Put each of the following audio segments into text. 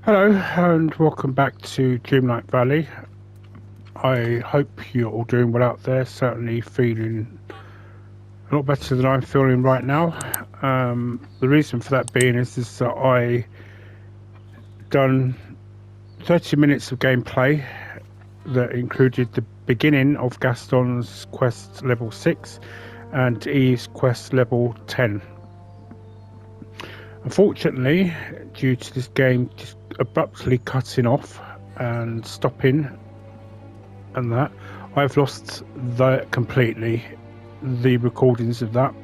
Hello and welcome back to Dreamlight Valley. I hope you're all doing well out there, certainly feeling a lot better than I'm feeling right now. The reason for that being is that I done 30 minutes of gameplay that included the beginning of Gaston's quest level 6 and Eve's quest level 10. Unfortunately, due to this game just abruptly cutting off and stopping and that, I've lost completely the recordings of that.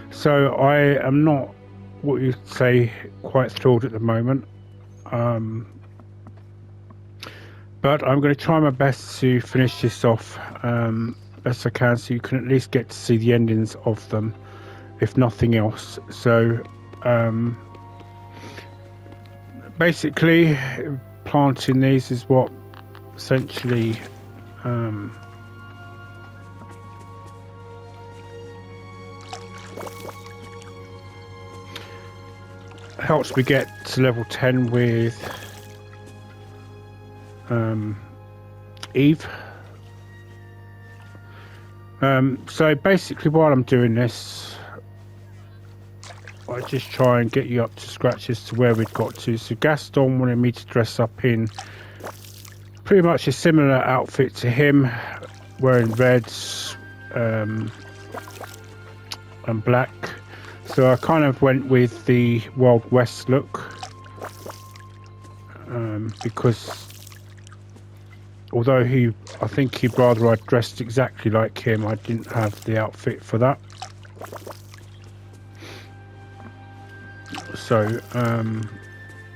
So I am not, what you'd say, quite thrilled at the moment. But I'm going to try my best to finish this off best I can, so you can at least get to see the endings of them, if nothing else. So basically, planting these is what essentially helps me get to level 10 with Eve. So basically, while I'm doing this, I just try and get you up to scratch as to where we'd got to. So Gaston wanted me to dress up in pretty much a similar outfit to him, wearing reds and black. So I kind of went with the Wild West look because although I think he'd rather I dressed exactly like him, I didn't have the outfit for that. So, and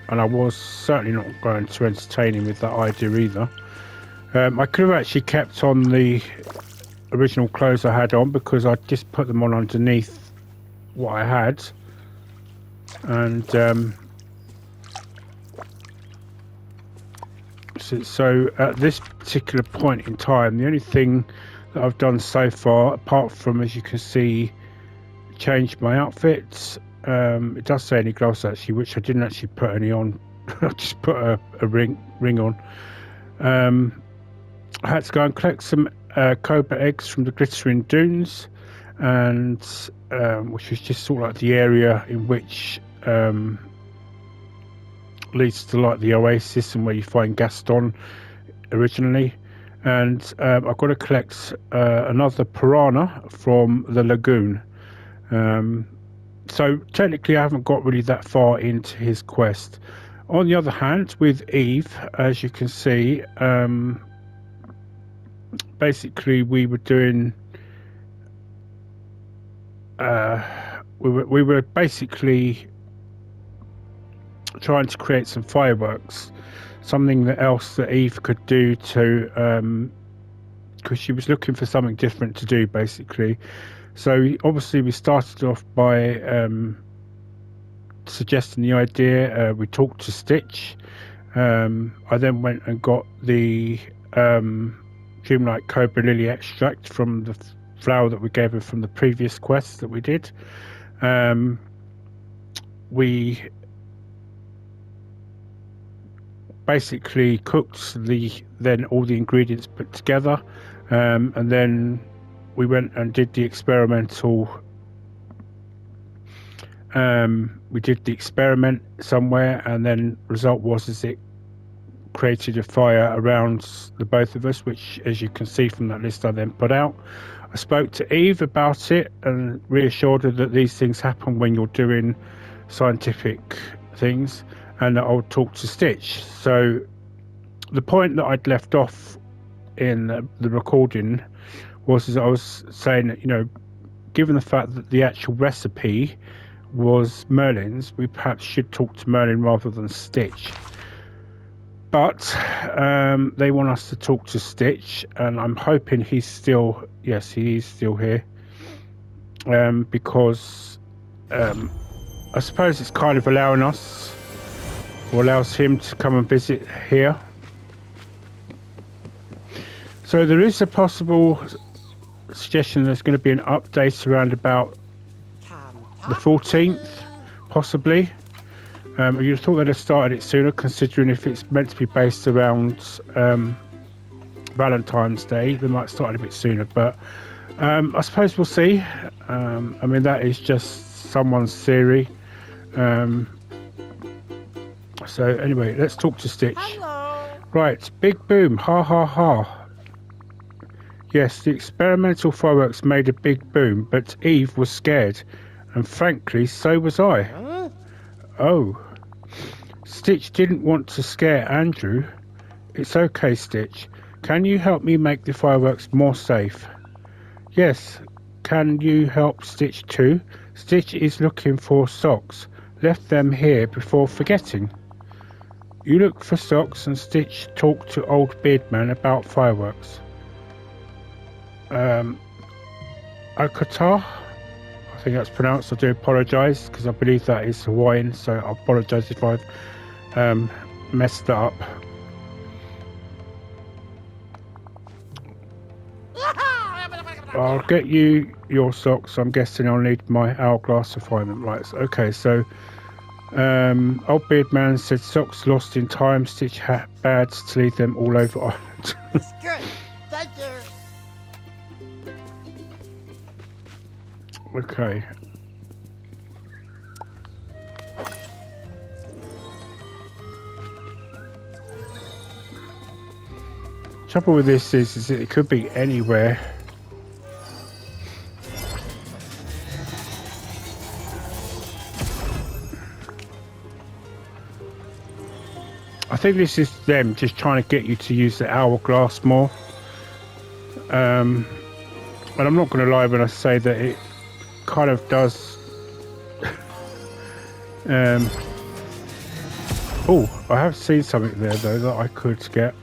I was certainly not going to entertain him with that idea either. I could have actually kept on the original clothes I had on, because I just put them on underneath what I had. And so at this particular point in time, the only thing that I've done so far, apart from, as you can see, change my outfits. It does say any gloves actually, which I didn't actually put any on. I just put a ring on. I had to go and collect some cobra eggs from the glittering dunes, and which was just sort of like the area in which leads to like the oasis and where you find Gaston originally. And I've got to collect another piranha from the lagoon. So technically I haven't got really that far into his quest. On the other hand, with Eve, as you can see, basically we were doing we were basically trying to create some fireworks, something else that Eve could do to because she was looking for something different to do basically. So obviously we started off by suggesting the idea. We talked to Stitch. I then went and got the Dreamlight Cobra Lily extract from the flower that we gave her from the previous quest that we did. We basically cooked then all the ingredients put together, and then we went and did the experimental. We did the experiment somewhere, and then result was it created a fire around the both of us, which, as you can see from that list, I then put out. I spoke to Eve about it and reassured her that these things happen when you're doing scientific things, and that I'll talk to Stitch. So the point that I'd left off in the recording was I was saying that, you know, given the fact that the actual recipe was Merlin's, we perhaps should talk to Merlin rather than Stitch. But they want us to talk to Stitch, and I'm hoping he's still, yes, he is still here, because I suppose it's kind of allowing us, or allows him to come and visit here. So there is a possible suggestion there's going to be an update around about the 14th, possibly. You thought they'd have started it sooner, considering if it's meant to be based around Valentine's Day, they might have started a bit sooner. But I suppose we'll see. I mean, that is just someone's theory. So anyway, let's talk to Stitch. Hello. Right, big boom, ha ha ha. Yes, the experimental fireworks made a big boom, but Eve was scared, and frankly, so was I. Huh? Oh. Stitch didn't want to scare Andrew. It's okay, Stitch. Can you help me make the fireworks more safe? Yes. Can you help Stitch too? Stitch is looking for socks. Left them here before forgetting. You look for socks and Stitch talked to Old Beardman about fireworks. Okata? I think that's pronounced. I do apologise because I believe that is Hawaiian, so I apologise if I've messed that up. I'll get you your socks. I'm guessing I'll need my hourglass to find them. Right, okay, so Old Beardman said socks lost in time. Stitch had bads to leave them all over Ireland. It's good. Thank you. Okay. Trouble with this is it could be anywhere. I think this is them just trying to get you to use the hourglass more. And I'm not going to lie when I say that it kind of does. Oh, I have seen something there though that I could get.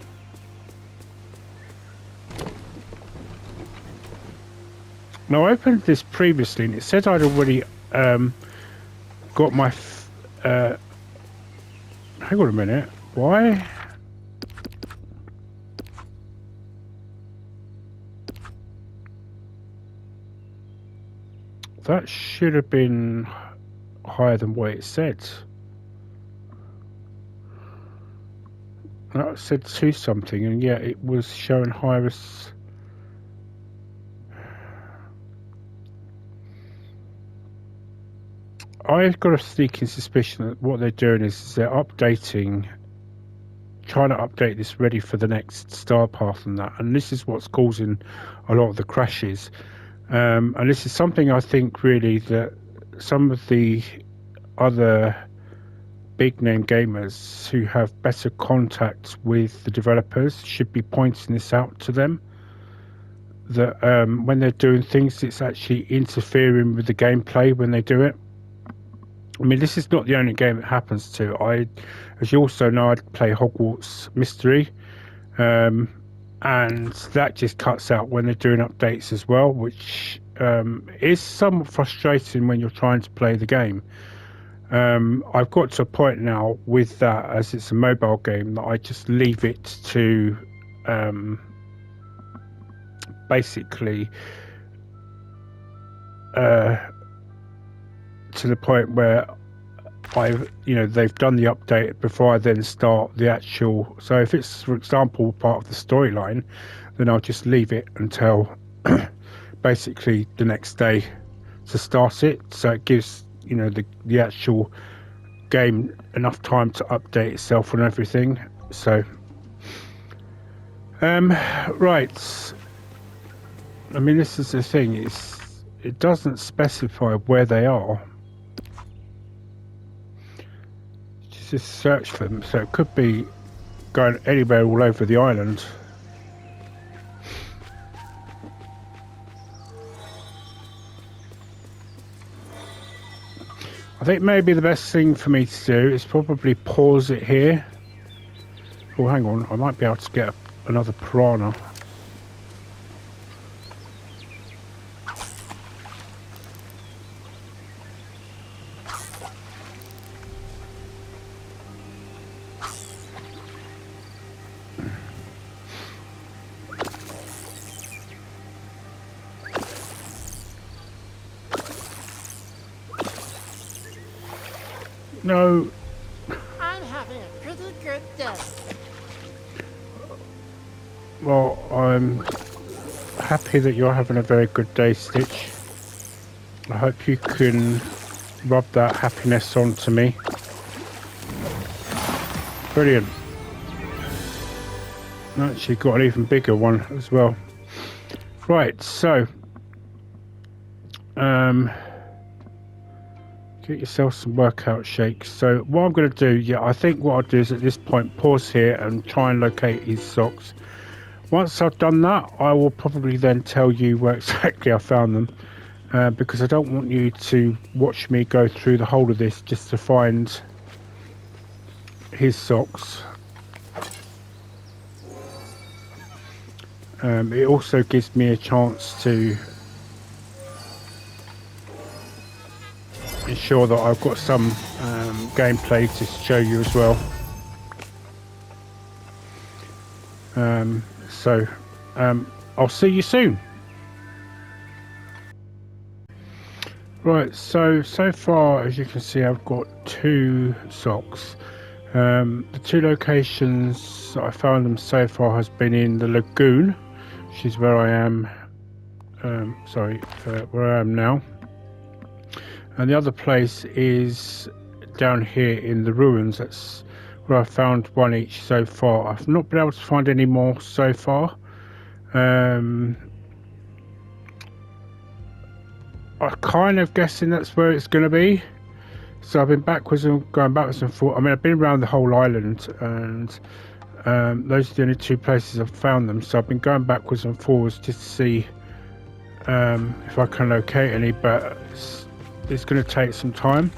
Now I opened this previously and it said I'd already got my hang on a minute, why? That should have been higher than what it said. That said 2 something and yet it was showing higher as... I've got a sneaking suspicion that what they're doing is they're updating, trying to update this ready for the next star path and that, and this is what's causing a lot of the crashes. And this is something I think really that some of the other big name gamers who have better contact with the developers should be pointing this out to them. That when they're doing things, it's actually interfering with the gameplay when they do it. I mean, this is not the only game it happens to. As you also know, I play Hogwarts Mystery, and that just cuts out when they're doing updates as well, which is somewhat frustrating when you're trying to play the game. I've got to a point now with that, as it's a mobile game, that I just leave it to basically to the point where they've done the update before I then start the actual. So if it's, for example, part of the storyline, then I'll just leave it until basically the next day to start it. So it gives the actual game enough time to update itself and everything. So right. I mean, this is the thing. It doesn't specify where they are. Just search for them, so it could be going anywhere all over the island. I think maybe the best thing for me to do is probably pause it here. Oh, hang on, I might be able to get another piranha. No, goodness. Well, I'm happy that you're having a very good day, Stitch. I hope you can rub that happiness onto me. Brilliant. Actually got an even bigger one as well. Right, so get yourself some workout shakes. So what I'm going to do, yeah, I think what I'll do is at this point pause here and try and locate his socks. Once I've done that, I will probably then tell you where exactly I found them, because I don't want you to watch me go through the whole of this just to find his socks. It also gives me a chance to ensure that I've got some gameplay to show you as well. I'll see you soon. Right, so far as you can see, I've got 2 socks. The 2 locations that I found them so far has been in the lagoon, which is where I am. Where I am now. And the other place is down here in the ruins. That's where I found 1 each so far. I've not been able to find any more so far. I'm kind of guessing that's where it's going to be. So I've been going backwards and forth. I mean, I've been around the whole island, and those are the only 2 places I've found them. So I've been going backwards and forwards just to see if I can locate any, but it's going to take some time.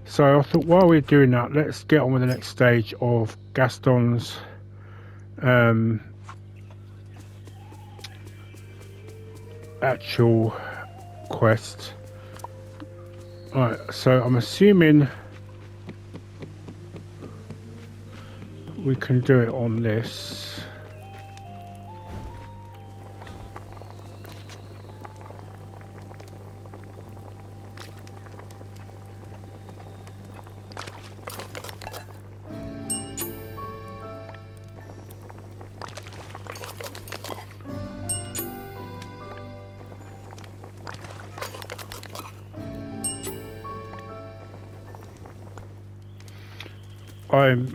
So I thought while we're doing that, let's get on with the next stage of Gaston's actual quest. Alright, so I'm assuming we can do it on this.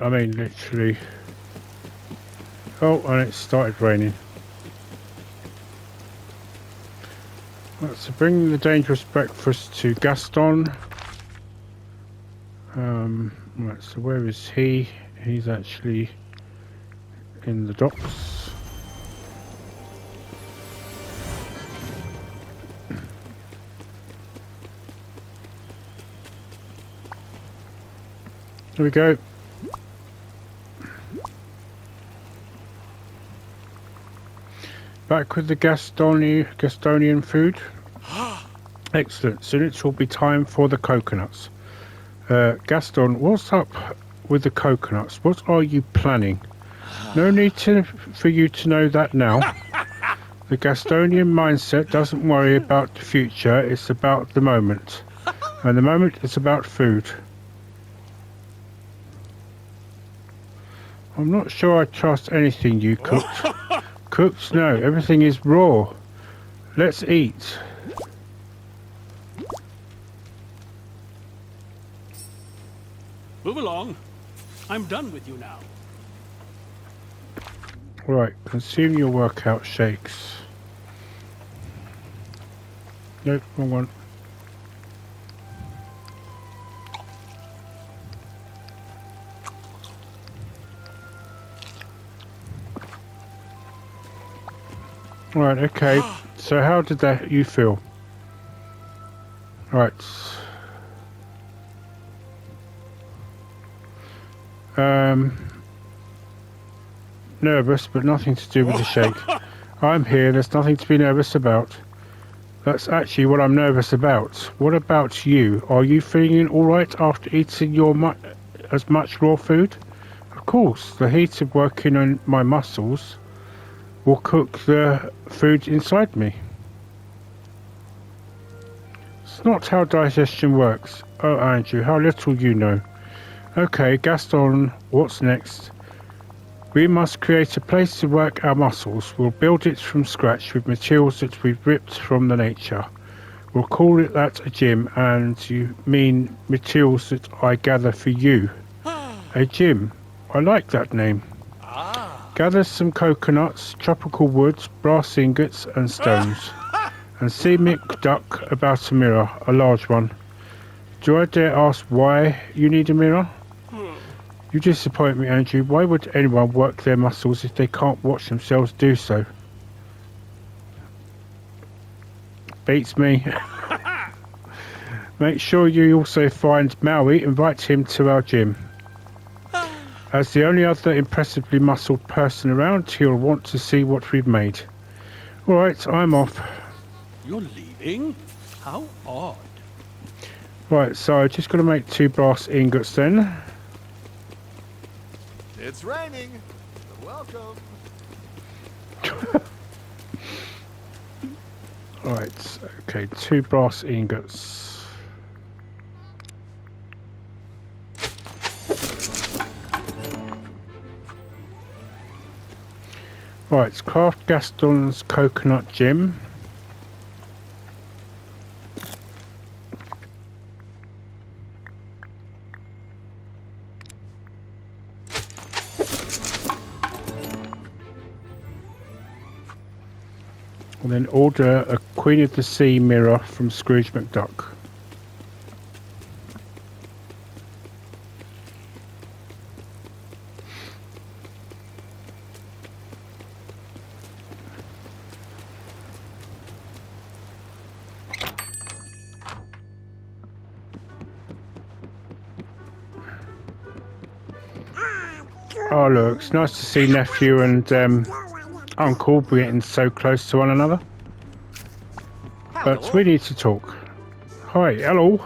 I mean, literally. Oh, and it started raining. Right, so bring the dangerous breakfast to Gaston. Right, so where is he? He's actually in the docks. There we go. Back with the Gastonian food. Excellent. Soon it will be time for the coconuts. Gaston, what's up with the coconuts? What are you planning? No need for you to know that now. The Gastonian mindset doesn't worry about the future, it's about the moment. And the moment is about food. I'm not sure I trust anything you cooked. Cooked? No, everything is raw. Let's eat. Move along. I'm done with you now. Right, consume your workout shakes. Nope, wrong one. Right, okay. So how did you feel? Right. Nervous, but nothing to do with the shake. I'm here, there's nothing to be nervous about. That's actually what I'm nervous about. What about you? Are you feeling alright after eating as much raw food? Of course, the heat of working on my muscles will cook the food inside me. It's not how digestion works. Oh, Andrew, how little you know. Okay, Gaston, what's next? We must create a place to work our muscles. We'll build it from scratch with materials that we've ripped from the nature. We'll call it that a gym, and you mean materials that I gather for you. A gym. I like that name. Gather some coconuts, tropical woods, brass ingots and stones. And see Mick Duck about a mirror, a large one. Do I dare ask why you need a mirror? You disappoint me, Andrew. Why would anyone work their muscles if they can't watch themselves do so? Beats me. Make sure you also find Maui, invite him to our gym. As the only other impressively muscled person around, he'll want to see what we've made. Alright, I'm off. You're leaving? How odd. Right, so I'm just going to make 2 brass ingots then. It's raining. Welcome. Right, okay, 2 brass ingots. Right, craft Gaston's coconut gym. And then order a Queen of the Sea mirror from Scrooge McDuck. Oh look, it's nice to see nephew and uncle getting so close to one another. But we need to talk. Hi, hello.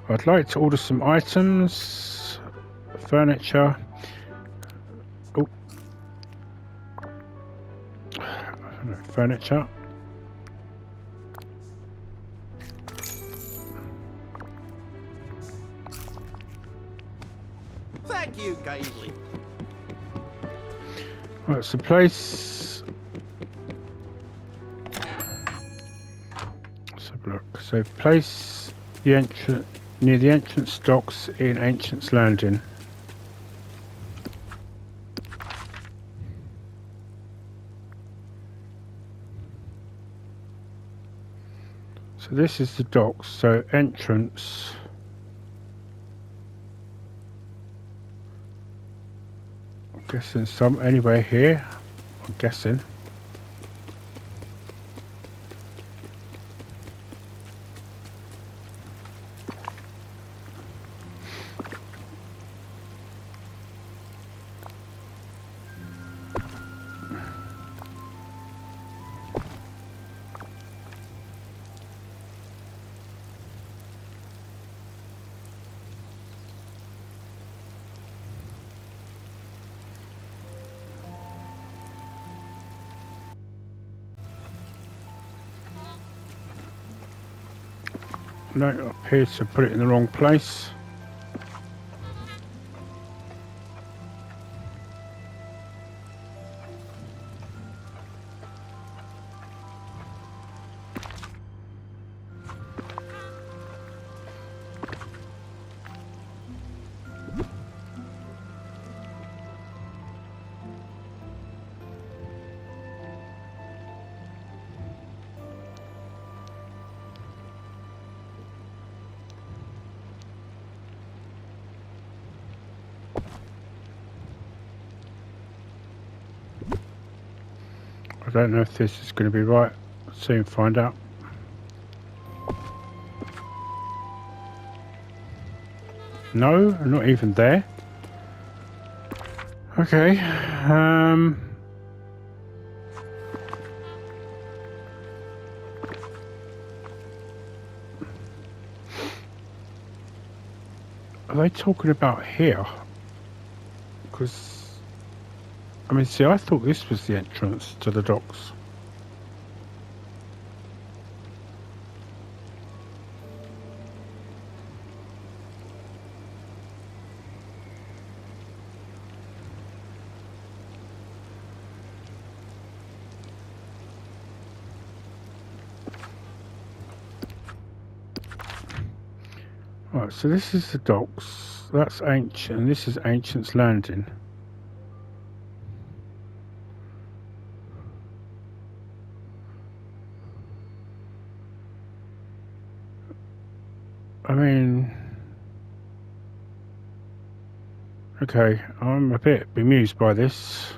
I'd like to order some items, furniture. Oh, no, furniture. Thank you kindly. Right, so place. Let's have a look. So place the entrance near the entrance docks in Ancient's Landing. So this is the docks. So entrance. I'm guessing some anywhere here. I'm guessing. No, it appears to put it in the wrong place. I don't know if this is going to be right. Soon find out. No, not even there. Okay. Are they talking about here? Because I mean, see, I thought this was the entrance to the docks. Right, so this is the docks. That's Ancient, and this is Ancient's Landing. I mean, okay, I'm a bit bemused by this.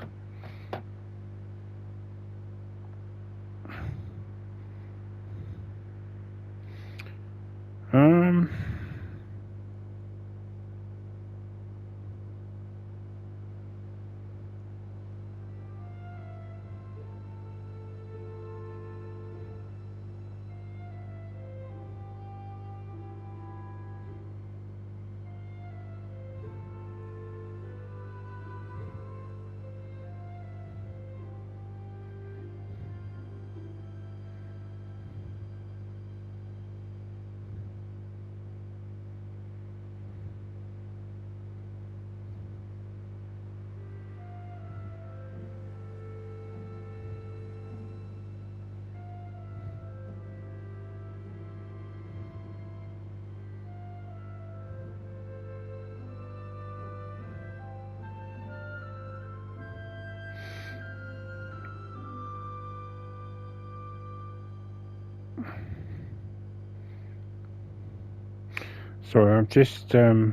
Sorry, I'm just right,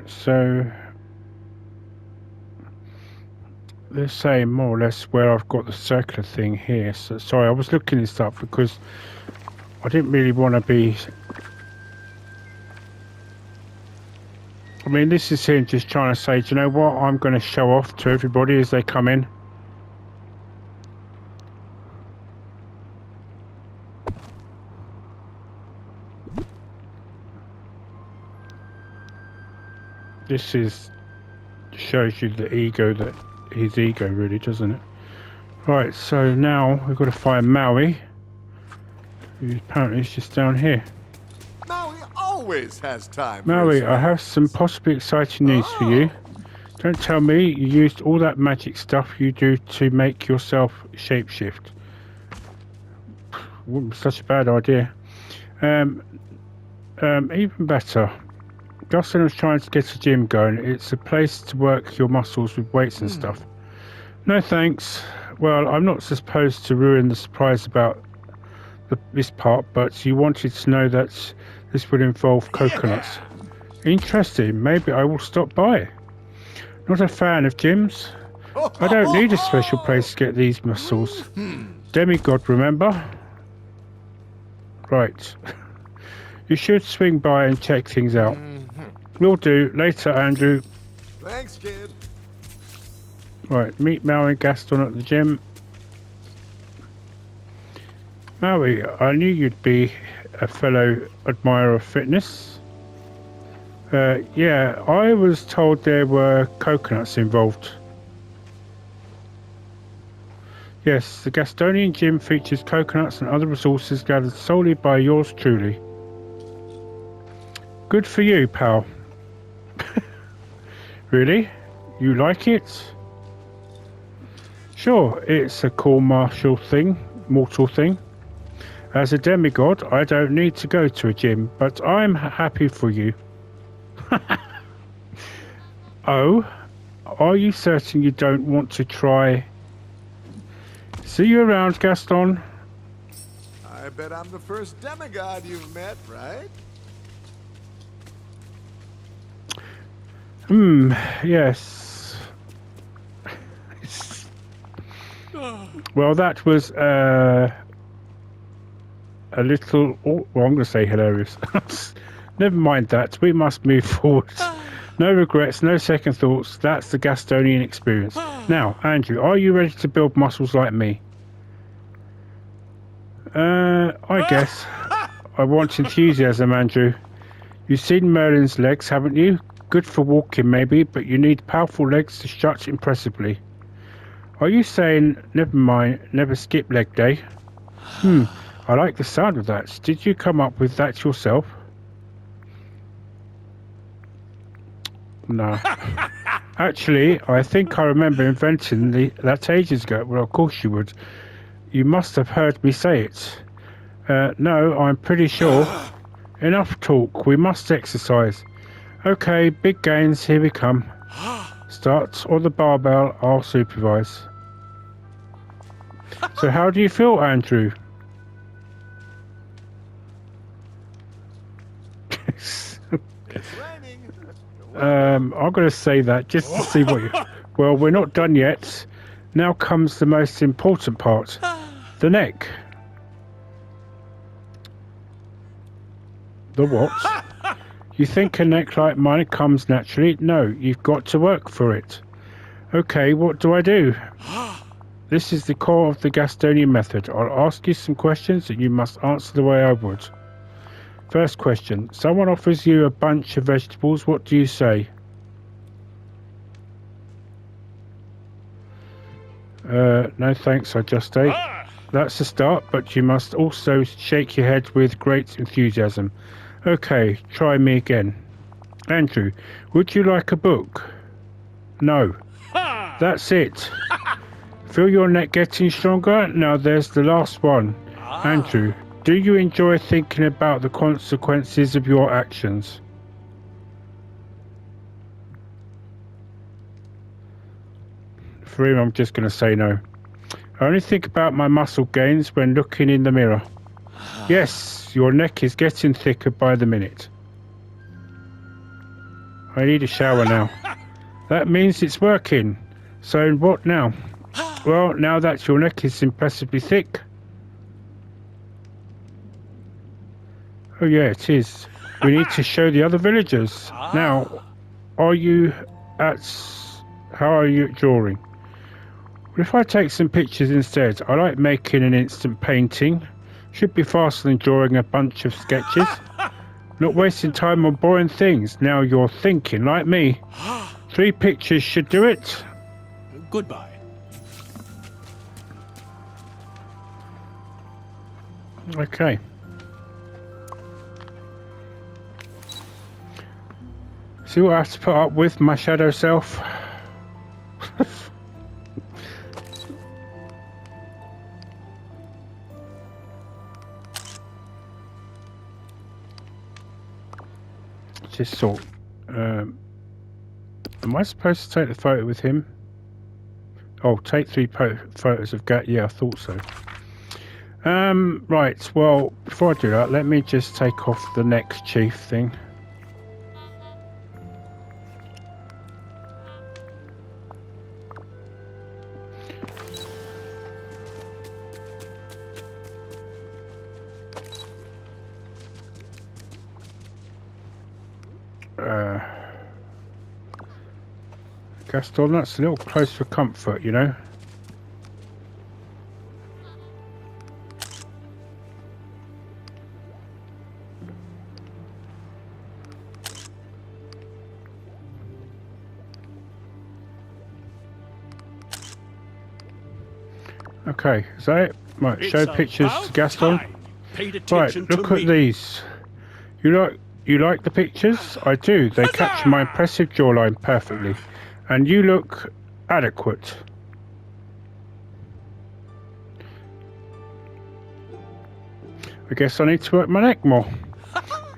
so let's say more or less where I've got the circular thing here. So sorry, I was looking this up because I didn't really want to be. I mean, this is him just trying to say, do you know what? I'm going to show off to everybody as they come in. This is shows you the ego that his ego really, doesn't it? Right, so now we've got to find Maui, who apparently is just down here. Maui always has time. Maui, I have some possibly exciting news for you. Don't tell me you used all that magic stuff you do to make yourself shapeshift. Wouldn't be such a bad idea. Even better. Gaston was trying to get a gym going. It's a place to work your muscles with weights and stuff. No thanks. Well, I'm not supposed to ruin the surprise about this part, but you wanted to know that this would involve coconuts. Interesting. Maybe I will stop by. Not a fan of gyms. I don't need a special place to get these muscles. Demigod, remember? Right. You should swing by and check things out. Will do. Later, Andrew. Thanks, kid. Right, meet Maui and Gaston at the gym. Maui, I knew you'd be a fellow admirer of fitness. Yeah, I was told there were coconuts involved. Yes, the Gastonian gym features coconuts and other resources gathered solely by yours truly. Good for you, pal. Really? You like it? Sure, it's a cool mortal thing. As a demigod, I don't need to go to a gym, but I'm happy for you. Oh, are you certain you don't want to try? See you around, Gaston. I bet I'm the first demigod you've met, right? Yes. Well, that was a little. Oh, well, I'm going to say hilarious. Never mind that. We must move forward. No regrets, no second thoughts. That's the Gastonian experience. Now, Andrew, are you ready to build muscles like me? I guess. I want enthusiasm, Andrew. You've seen Merlin's legs, haven't you? Good for walking, maybe, but you need powerful legs to stretch impressively. Are you saying, never mind, never skip leg day? I like the sound of that. Did you come up with that yourself? No. Actually, I think I remember inventing that ages ago. Well, of course you would. You must have heard me say it. No, I'm pretty sure. Enough talk. We must exercise. Okay, big gains. Here we come. Start on the barbell. I'll supervise. So how do you feel, Andrew? It's raining. I'm going to say that just to see what you... Well, we're not done yet. Now comes the most important part. The neck. The what? You think a neck like mine comes naturally? No, you've got to work for it. Okay, what do I do? This is the core of the Gastonian method. I'll ask you some questions and you must answer the way I would. First question. Someone offers you a bunch of vegetables. What do you say? No thanks, I just ate. That's a start, but you must also shake your head with great enthusiasm. Okay, try me again. Andrew, would you like a book? No. That's it. Feel your neck getting stronger? Now there's the last one. Andrew, do you enjoy thinking about the consequences of your actions? For him, I'm just going to say no. I only think about my muscle gains when looking in the mirror. Yes, your neck is getting thicker by the minute. I need a shower now. That means it's working. So what now? Well, now that your neck is impressively thick. Oh yeah, it is. We need to show the other villagers. Now, how are you at drawing? If I take some pictures instead, I like making an instant painting. Should be faster than drawing a bunch of sketches. Not wasting time on boring things. Now you're thinking like me. 3 pictures should do it. Goodbye. Okay. See what I have to put up with, my shadow self? Just sort. Am I supposed to take the photo with him? Oh, take 3 photos of Gat. Yeah, I thought so. Right. Well, before I do that, let me just take off the next chief thing. Gaston, that's a little close for comfort, you know. Okay, is that it? Right, show pictures to Gaston. Right, look at these. You like the pictures? I do. They capture my impressive jawline perfectly. And you look adequate. I guess I need to work my neck more.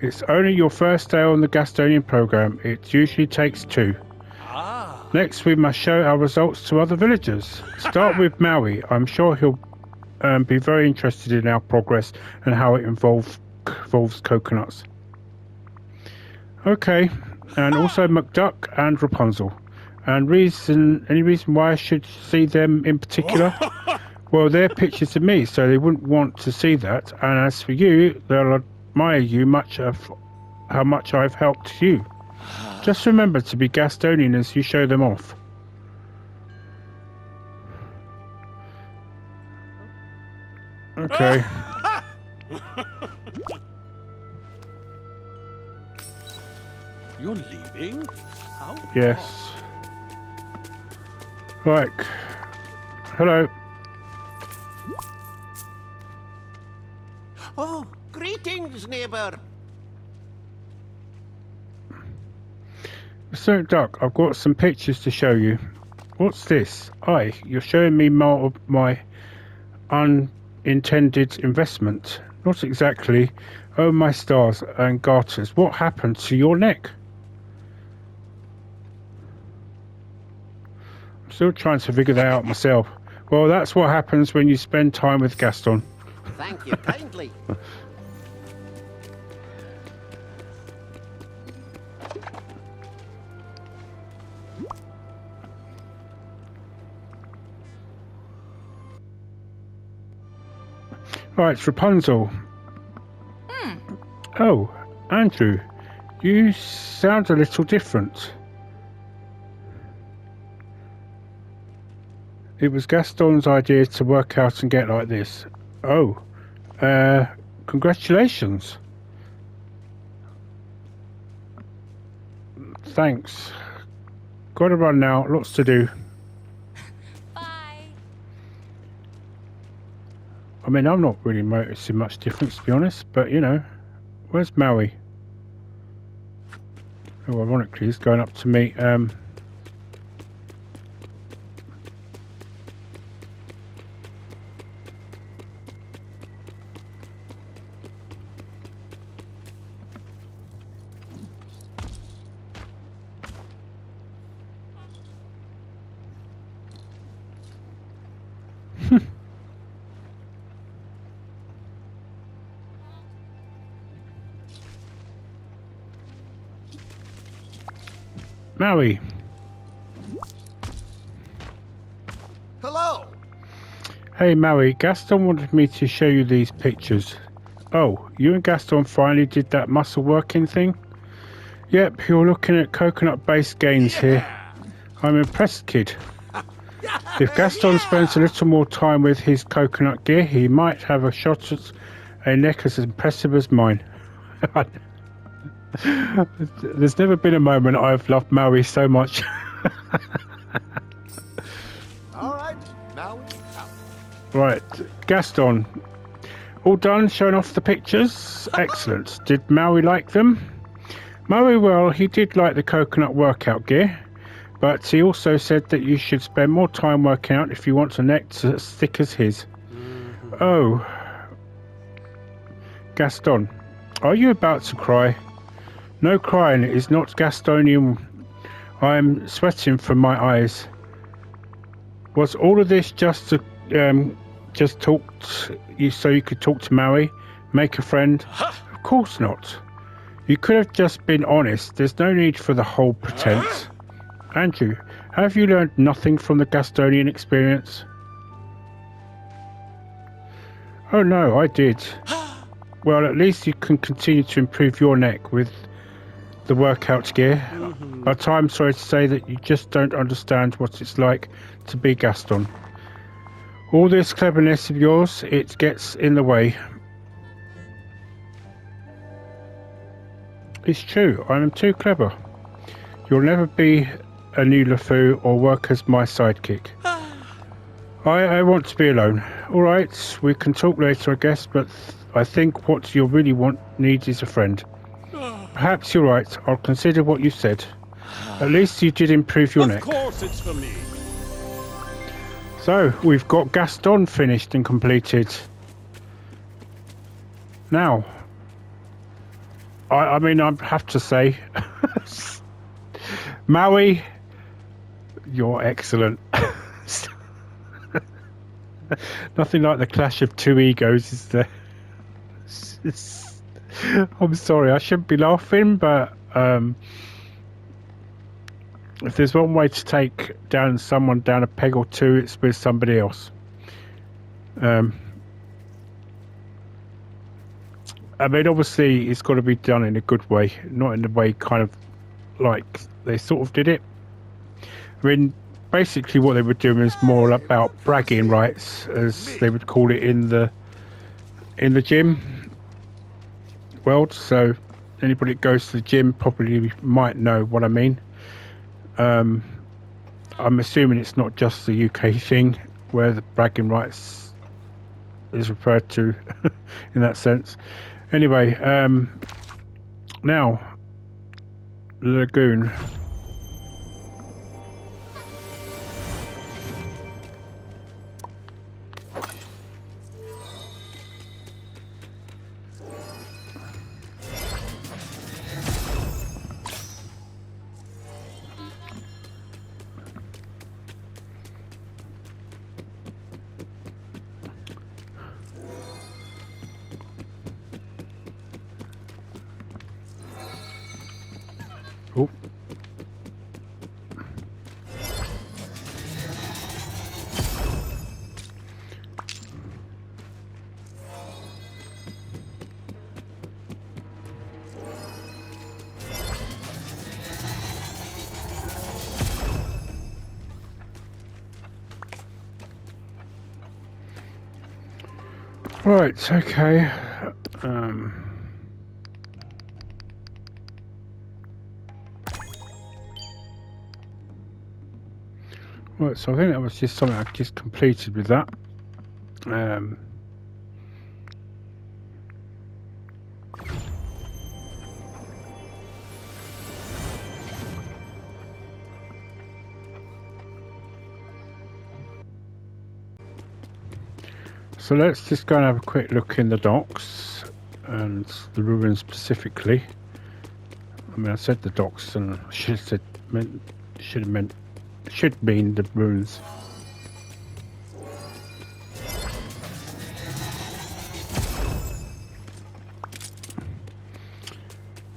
It's only your first day on the Gastonian program. It usually takes 2. Next, we must show our results to other villagers. Start with Maui. I'm sure he'll be very interested in our progress and how it involves coconuts. Okay, and also McDuck and Rapunzel. And any reason why I should see them in particular? Well, they're pictures of me, so they wouldn't want to see that. And as for you, they'll admire you how much I've helped you. Just remember to be Gastonian as you show them off. Okay. You're leaving? How? Yes. Right. Hello. Oh, greetings, neighbor. Absolute Duck, I've got some pictures to show you. What's this? You're showing me more of my unintended investment. Not exactly. Oh my stars and garters, what happened to your neck? I'm still trying to figure that out myself. Well, that's what happens when you spend time with Gaston. Thank you kindly. Right, Rapunzel. Oh, Andrew, you sound a little different. It was Gaston's idea to work out and get like this. Oh, congratulations. Thanks. Gotta run now, lots to do. Bye. I mean, I'm not really noticing much difference, to be honest, but you know, where's Maui? Oh, ironically, he's going up to meet, Maui. Hello. Hey Maui, Gaston wanted me to show you these pictures. Oh, you and Gaston finally did that muscle working thing? Yep, you're looking at coconut-based gains here. I'm impressed, kid. If Gaston spends a little more time with his coconut gear, he might have a shot at a neck as impressive as mine. There's never been a moment I've loved Maui so much. All right, Maui out. Right, Gaston. All done showing off the pictures? Excellent. Did Maui like them? Maui, well, he did like the coconut workout gear, but he also said that you should spend more time working out if you want a neck as thick as his. Oh. Gaston, are you about to cry? No crying, it is not Gastonian. I am sweating from my eyes. Was all of this just to just talk you so you could talk to Maui, make a friend? Of course not. You could have just been honest. There's no need for the whole pretense. Andrew, have you learned nothing from the Gastonian experience? Oh no, I did. Well, at least you can continue to improve your neck with the workout gear. But I'm sorry to say that you just don't understand what it's like to be Gaston. All this cleverness of yours, it gets in the way. It's true, I am too clever. You'll never be a new LeFou or work as my sidekick. I want to be alone. Alright, we can talk later I guess, but I think what you really need is a friend. Perhaps you're right. I'll consider what you said. At least you did improve your neck. Of course it's for me. So, we've got Gaston finished and completed. Now, I mean, I have to say, Maui, you're excellent. Nothing like the clash of two egos, is there? I'm sorry, I shouldn't be laughing, but if there's one way to take someone down a peg or two, it's with somebody else. I mean, obviously, it's got to be done in a good way, not in the way kind of like they sort of did it. I mean, basically, what they were doing is more about bragging rights, as they would call it in the gym world. So anybody that goes to the gym probably might know what I mean. I'm assuming it's not just the UK thing where the bragging rights is referred to in that sense. Anyway, now Lagoon. Right, okay. Right, so I think that was just something I just completed with that. So let's just go and have a quick look in the docks and the ruins specifically. I mean, I said the docks, and I should mean the ruins.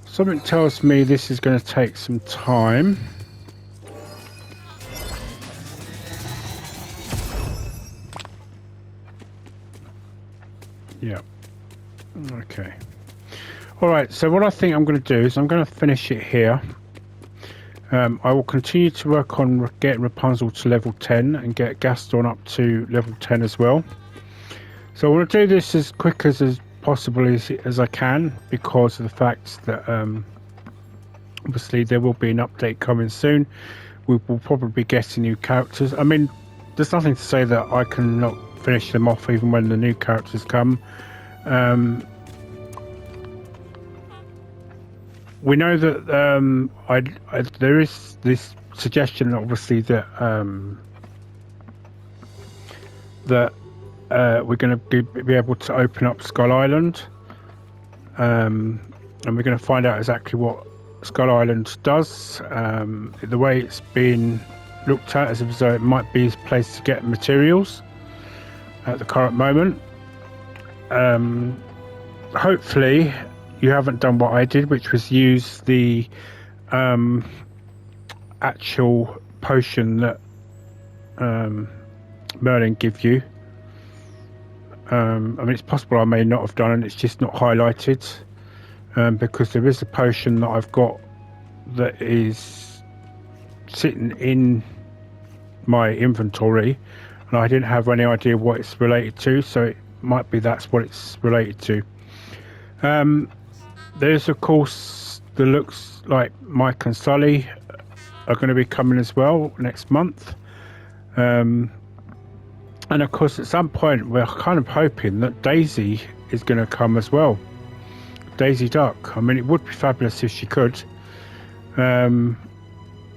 Something tells me this is going to take some time. Yeah. Okay. Alright, so what I think I'm going to do is I'm going to finish it here. I will continue to work on getting Rapunzel to level 10 and get Gaston up to level 10 as well. So I want to do this as quick as possible as I can, because of the fact that obviously there will be an update coming soon. We will probably be getting new characters. I mean, there's nothing to say that I cannot finish them off even when the new characters come. We know that there is this suggestion, obviously, that we're going to be able to open up Skull Island, and we're going to find out exactly what Skull Island does. The way it's been looked at as though it might be a place to get materials at the current moment. Hopefully you haven't done what I did, which was use the actual potion that Merlin gives you. I mean, it's possible I may not have done, and it's just not highlighted, because there is a potion that I've got that is sitting in my inventory, and I didn't have any idea what it's related to, so it might be that's what it's related to. There's, of course, the looks like Mike and Sully are going to be coming as well next month. And of course, at some point, we're kind of hoping that Daisy is going to come as well. Daisy Duck. I mean, it would be fabulous if she could. I mean,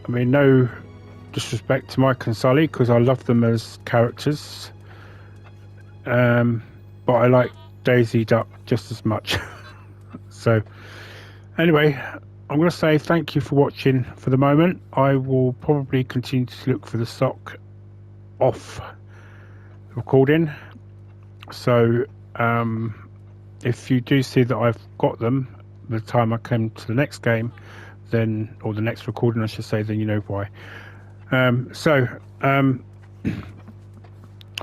no disrespect to Mike and Sully, because I love them as characters. But I like Daisy Duck just as much. So, anyway, I'm going to say thank you for watching for the moment. I will probably continue to look for the stock off recording. So, if you do see that I've got them by the time I come to the next game, then, or the next recording, I should say, then you know why.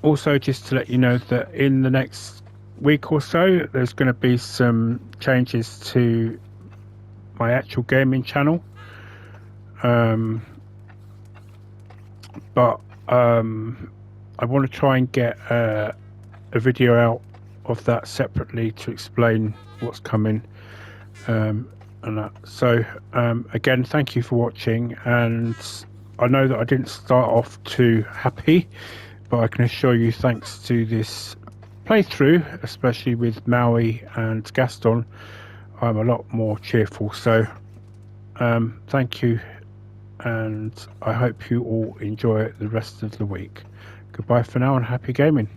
Also, just to let you know that in the next week or so, there's going to be some changes to my actual gaming channel. But I want to try and get a video out of that separately to explain what's coming, and that. So again, thank you for watching, and I know that I didn't start off too happy, but I can assure you, thanks to this playthrough, especially with Maui and Gaston, I'm a lot more cheerful. So thank you, and I hope you all enjoy the rest of the week. Goodbye for now, and happy gaming.